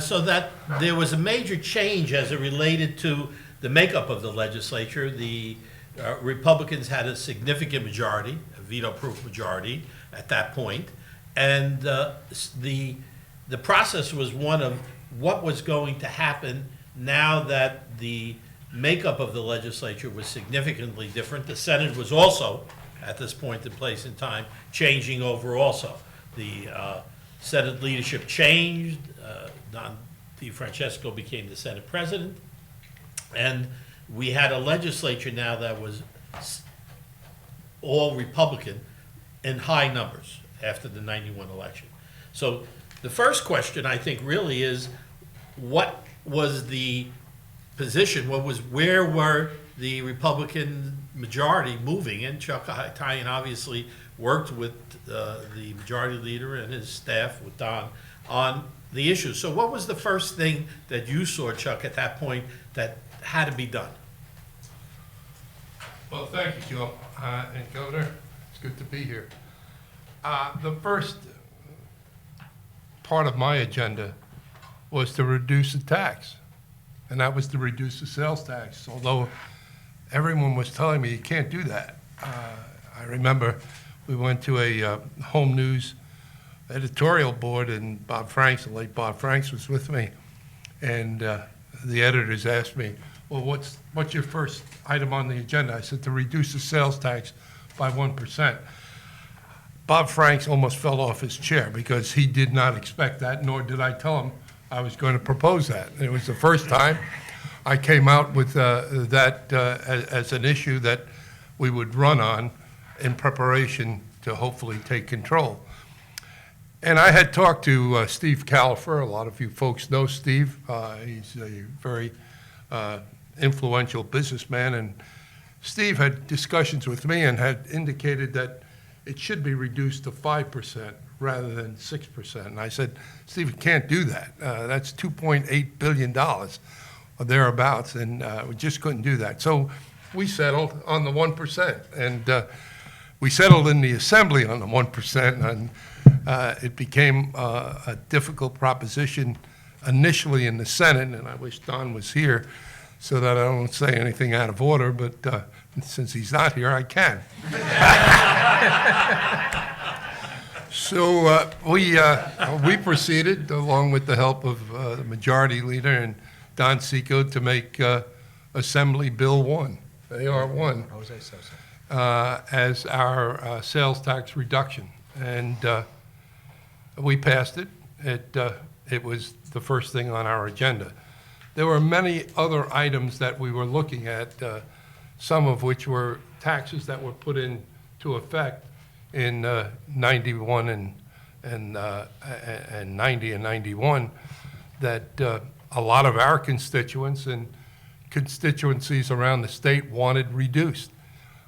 So that there was a major change as it related to the makeup of the legislature. The Republicans had a significant majority, a veto-proof majority at that point, and the process was one of what was going to happen now that the makeup of the legislature was significantly different. The Senate was also, at this point in place in time, changing over also. The Senate leadership changed. Don DeFrancesco became the Senate president. And we had a legislature now that was all Republican in high numbers after the 91 election. So the first question, I think, really is what was the position, where were the Republican majority moving? And Chuck Italian obviously worked with the majority leader and his staff with Don on the issue. So what was the first thing that you saw, Chuck, at that point that had to be done? Well, thank you, Joe. And Governor, it's good to be here. The first part of my agenda was to reduce the tax, and that was to reduce the sales tax, although everyone was telling me you can't do that. I remember we went to a home news editorial board, and Bob Franks, the late Bob Franks, was with me, and the editors asked me, well, what's your first item on the agenda? I said, to reduce the sales tax by 1%. Bob Franks almost fell off his chair because he did not expect that, nor did I tell him I was going to propose that. It was the first time I came out with that as an issue that we would run on in preparation to hopefully take control. And I had talked to Steve Califer. A lot of you folks know Steve. He's a very influential businessman, and Steve had discussions with me and had indicated that it should be reduced to 5% rather than 6%. And I said, Steve, you can't do that. That's $2.8 billion or thereabouts, and we just couldn't do that. So we settled on the 1%, and we settled in the Assembly on the 1%, and it became a difficult proposition initially in the Senate, and I wish Don was here so that I don't say anything out of order, but since he's not here, I can. So we proceeded, along with the help of the Majority Leader and Don Seco, to make Assembly Bill 1, AR 1, as our sales tax reduction. And we passed it. It was the first thing on our agenda. There were many other items that we were looking at, some of which were taxes that were put into effect in 91 and 90 and 91 that a lot of our constituents and constituencies around the state wanted reduced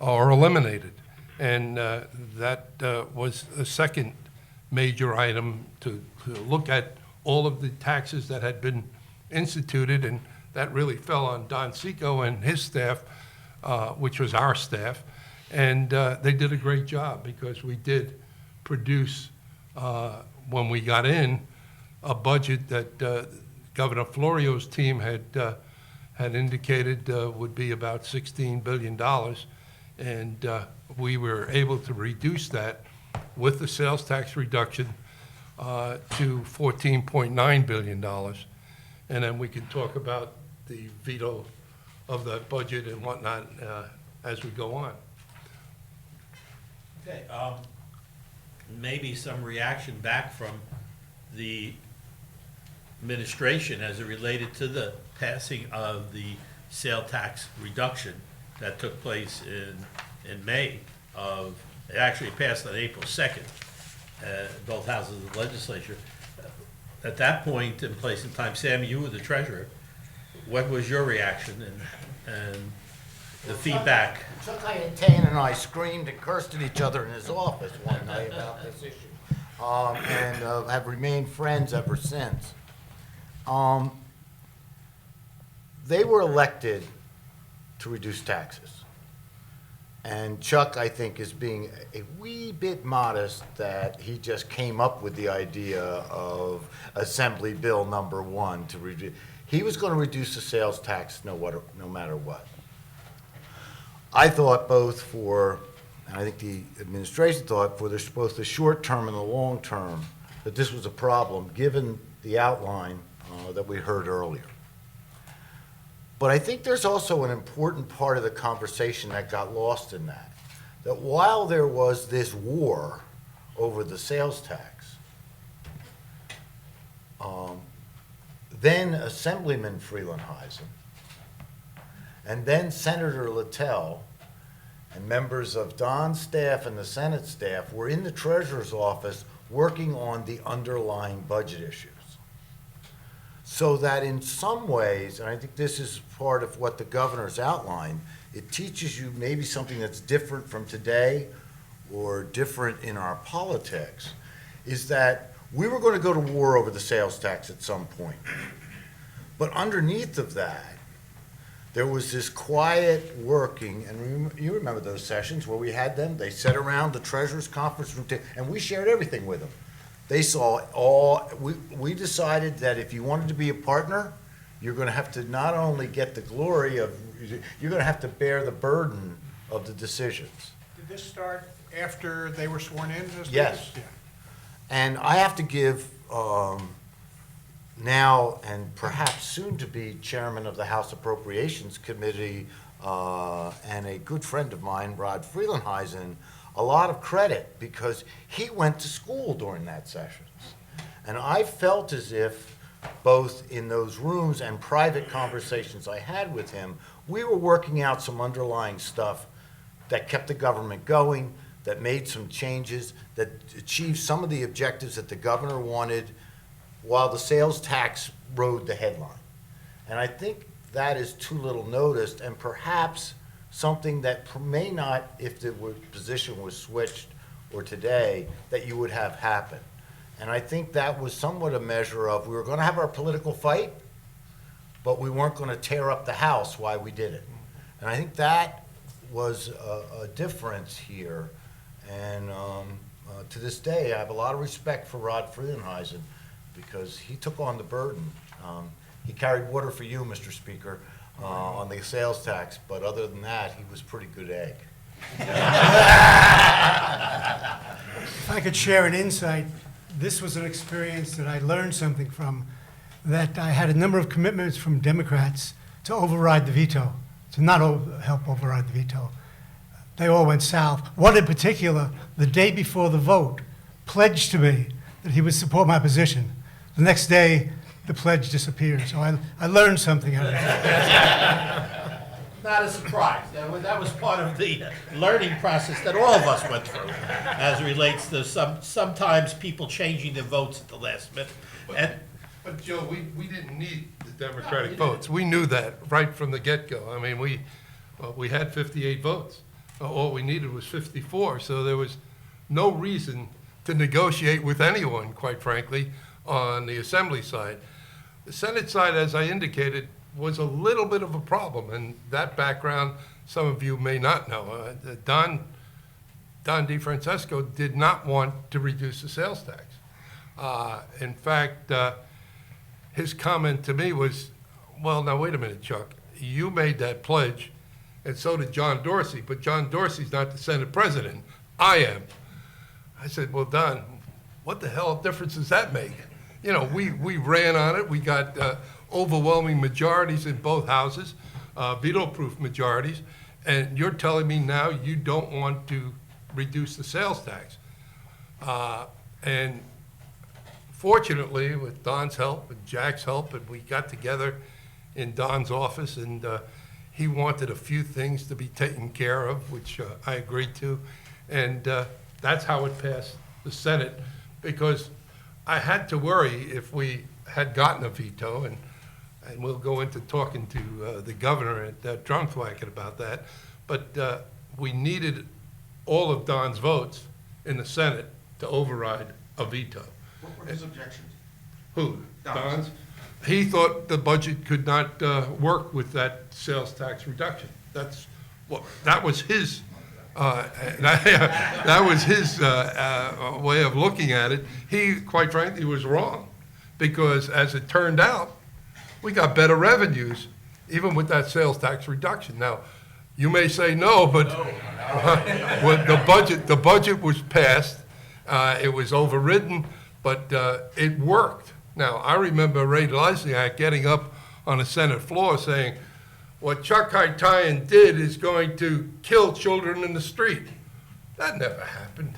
or eliminated. And that was a second major item to look at all of the taxes that had been instituted, and that really fell on Don Seco and his staff, which was our staff, and they did a great job because we did produce, when we got in, a budget that Governor Florio's team had indicated would be about $16 billion, and we were able to reduce that with the sales tax reduction to $14.9 billion. And then we can talk about the veto of that budget and whatnot as we go on. Okay, maybe some reaction back from the administration as it related to the passing of the sale tax reduction that took place in May of, it actually passed on April 2nd, both houses of the legislature. At that point in place in time, Sammy, you were the treasurer. What was your reaction and the feedback? Chuck Italian and I screamed and cursed at each other in his office one night about this issue, and have remained friends ever since. They were elected to reduce taxes. And Chuck, I think, is being a wee bit modest that he just came up with the idea of Assembly Bill number 1 to reduce. He was going to reduce the sales tax no matter what. I thought both for, and I think the administration thought for both the short term and the long term, that this was a problem, given the outline that we heard earlier. But I think there's also an important part of the conversation that got lost in that while there was this war over the sales tax, then Assemblyman Frelinghuysen, and then Senator Littell, and members of Don's staff and the Senate staff were in the Treasurer's office working on the underlying budget issues. So that in some ways, and I think this is part of what the governor's outlined, it teaches you maybe something that's different from today or different in our politics, is that we were going to go to war over the sales tax at some point. But underneath of that, there was this quiet working, and you remember those sessions where we had them, they sat around the treasurer's conference room, and we shared everything with them. They saw we decided that if you wanted to be a partner, you're going to have to not only get the glory of, you're going to have to bear the burden of the decisions. Did this start after they were sworn in? Yes. Yeah. And I have to give now and perhaps soon to be chairman of the House Appropriations Committee and a good friend of mine, Rod Frelinghuysen, a lot of credit because he went to school during that session. And I felt as if both in those rooms and private conversations I had with him, we were working out some underlying stuff that kept the government going, that made some changes, that achieved some of the objectives that the governor wanted, while the sales tax rode the headline. And I think that is too little noticed, and perhaps something that may not, if the position was switched or today, that you would have happen. And I think that was somewhat a measure of, we were going to have our political fight, but we weren't going to tear up the house while we did it. And I think that was a difference here. And to this day, I have a lot of respect for Rod Frelinghuysen because he took on the burden. He carried water for you, Mr. Speaker, on the sales tax, but other than that, he was pretty good egg. If I could share an insight, this was an experience that I learned something from, that I had a number of commitments from Democrats to override the veto, to not help override the veto. They all went south. One in particular, the day before the vote, pledged to me that he would support my position. The next day, the pledge disappeared. So I learned something out of it. Not a surprise. That was part of the learning process that all of us went through as it relates to sometimes people changing their votes at the last minute. But Joe, we didn't need the Democratic votes. We knew that right from the get-go. I mean, we had 58 votes. All we needed was 54, so there was no reason to negotiate with anyone, quite frankly, on the Assembly side. The Senate side, as I indicated, was a little bit of a problem, and that background some of you may not know. Don DeFrancesco did not want to reduce the sales tax. In fact, his comment to me was, well, now wait a minute, Chuck, you made that pledge, and so did John Dorsey, but John Dorsey's not the Senate president. I am. I said, well, Don, what the hell difference does that make? You know, we ran on it. We got overwhelming majorities in both houses, veto-proof majorities, and you're telling me now you don't want to reduce the sales tax. And fortunately, with Don's help and Jack's help, and we got together in Don's office, and he wanted a few things to be taken care of, which I agreed to, and that's how it passed the Senate, because I had to worry if we had gotten a veto, and we'll go into talking to the governor at Drumthwacket about that, but we needed all of Don's votes in the Senate to override a veto. What were his objections? Who? Don's? He thought the budget could not work with that sales tax reduction. That was his That was his way of looking at it. He, quite frankly, was wrong, because as it turned out, we got better revenues, even with that sales tax reduction. Now, you may say no, but when the budget was passed, it was overridden, but it worked. Now, I remember Ray Lesniak getting up on the Senate floor saying, what Chuck Hytaian did is going to kill children in the street. That never happened.